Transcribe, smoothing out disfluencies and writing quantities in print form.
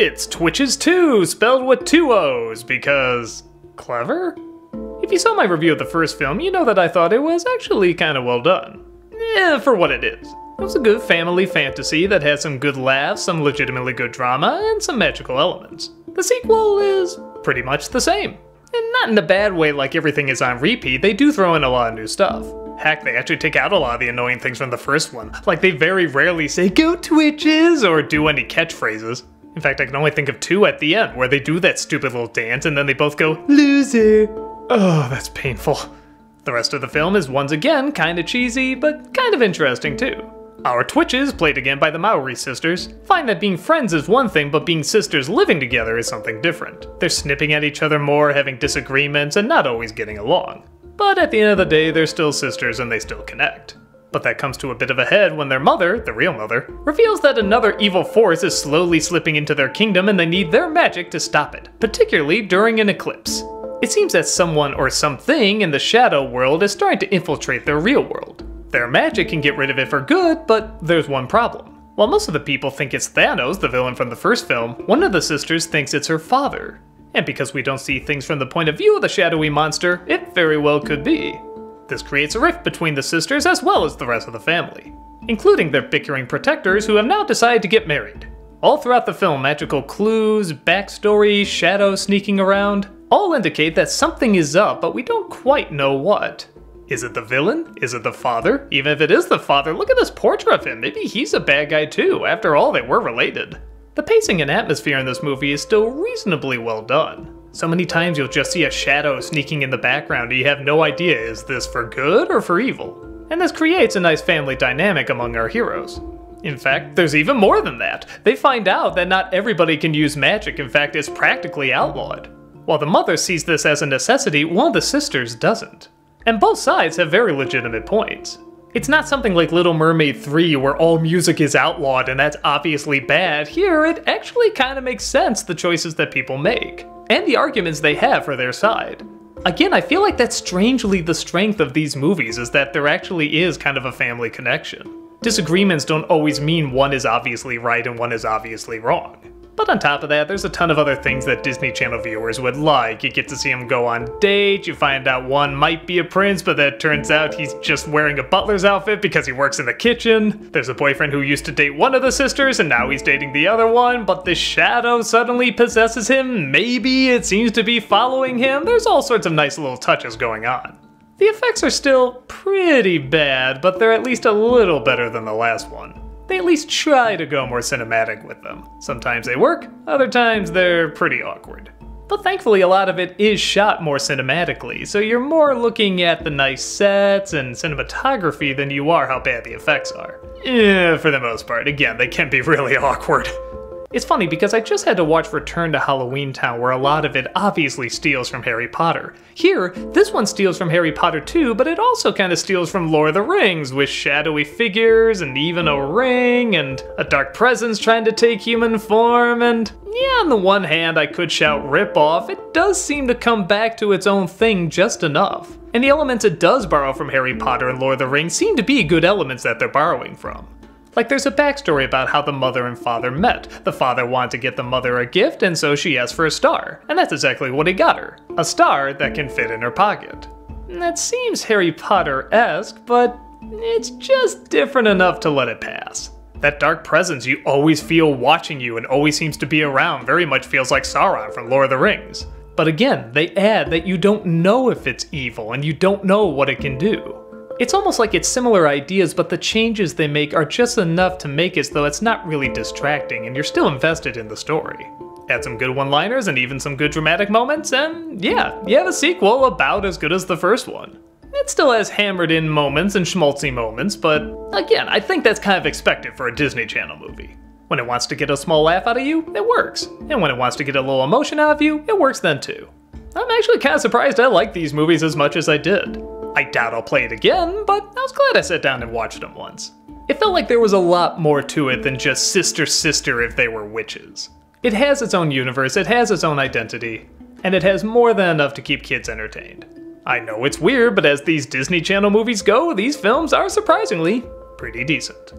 It's Twitches 2, spelled with 2 O's, because... clever? If you saw my review of the first film, you know that I thought it was actually kinda well done. For what it is. It was a good family fantasy that had some good laughs, some legitimately good drama, and some magical elements. The sequel is pretty much the same. And not in a bad way like everything is on repeat, they do throw in a lot of new stuff. Heck, they actually take out a lot of the annoying things from the first one, like they very rarely say, "Go Twitches," or do any catchphrases. In fact, I can only think of 2 at the end, where they do that stupid little dance and then they both go, "Loser." Oh, that's painful. The rest of the film is once again kinda cheesy, but kind of interesting too. Our Twitches, played again by the Maori sisters, find that being friends is one thing, but being sisters living together is something different. They're snipping at each other more, having disagreements, and not always getting along. But at the end of the day, they're still sisters and they still connect. But that comes to a bit of a head when their mother, the real mother, reveals that another evil force is slowly slipping into their kingdom and they need their magic to stop it, particularly during an eclipse. It seems that someone or something in the shadow world is starting to infiltrate their real world. Their magic can get rid of it for good, but there's one problem. While most of the people think it's Thanos, the villain from the first film, one of the sisters thinks it's her father. And because we don't see things from the point of view of the shadowy monster, it very well could be. This creates a rift between the sisters as well as the rest of the family, including their bickering protectors who have now decided to get married. All throughout the film, magical clues, backstory, shadows sneaking around, all indicate that something is up, but we don't quite know what. Is it the villain? Is it the father? Even if it is the father, look at this portrait of him. Maybe he's a bad guy too. After all, they were related. The pacing and atmosphere in this movie is still reasonably well done. So many times you'll just see a shadow sneaking in the background and you have no idea, is this for good or for evil? And this creates a nice family dynamic among our heroes. In fact, there's even more than that. They find out that not everybody can use magic, in fact it's practically outlawed. While the mother sees this as a necessity, one of the sisters doesn't. And both sides have very legitimate points. It's not something like Little Mermaid 3 where all music is outlawed and that's obviously bad. Here, it actually kind of makes sense, the choices that people make, and the arguments they have for their side. Again, I feel like that's strangely the strength of these movies, is that there actually is kind of a family connection. Disagreements don't always mean one is obviously right and one is obviously wrong. But on top of that, there's a ton of other things that Disney Channel viewers would like. You get to see them go on dates, you find out one might be a prince, but that turns out he's just wearing a butler's outfit because he works in the kitchen. There's a boyfriend who used to date one of the sisters and now he's dating the other one, but the shadow suddenly possesses him. Maybe it seems to be following him. There's all sorts of nice little touches going on. The effects are still pretty bad, but they're at least a little better than the last one. They at least try to go more cinematic with them. Sometimes they work, other times they're pretty awkward. But thankfully a lot of it is shot more cinematically, so you're more looking at the nice sets and cinematography than you are how bad the effects are. For the most part. Again, they can be really awkward. It's funny because I just had to watch Return to Halloween Town, where a lot of it obviously steals from Harry Potter. Here, this one steals from Harry Potter too, but it also kind of steals from Lord of the Rings, with shadowy figures and even a ring and a dark presence trying to take human form, and yeah, on the one hand I could shout rip off, it does seem to come back to its own thing just enough. And the elements it does borrow from Harry Potter and Lord of the Rings seem to be good elements that they're borrowing from. Like there's a backstory about how the mother and father met. The father wanted to get the mother a gift, and so she asked for a star. And that's exactly what he got her. A star that can fit in her pocket. And that seems Harry Potter-esque, but it's just different enough to let it pass. That dark presence you always feel watching you and always seems to be around very much feels like Sauron from Lord of the Rings. But again, they add that you don't know if it's evil and you don't know what it can do. It's almost like it's similar ideas, but the changes they make are just enough to make it so it's not really distracting and you're still invested in the story. Add some good one-liners and even some good dramatic moments, and yeah, you have a sequel about as good as the first one. It still has hammered-in moments and schmaltzy moments, but again, I think that's kind of expected for a Disney Channel movie. When it wants to get a small laugh out of you, it works. And when it wants to get a little emotion out of you, it works then too. I'm actually kind of surprised I liked these movies as much as I did. I doubt I'll play it again, but I was glad I sat down and watched them once. It felt like there was a lot more to it than just sister if they were witches. It has its own universe, it has its own identity, and it has more than enough to keep kids entertained. I know it's weird, but as these Disney Channel movies go, these films are surprisingly pretty decent.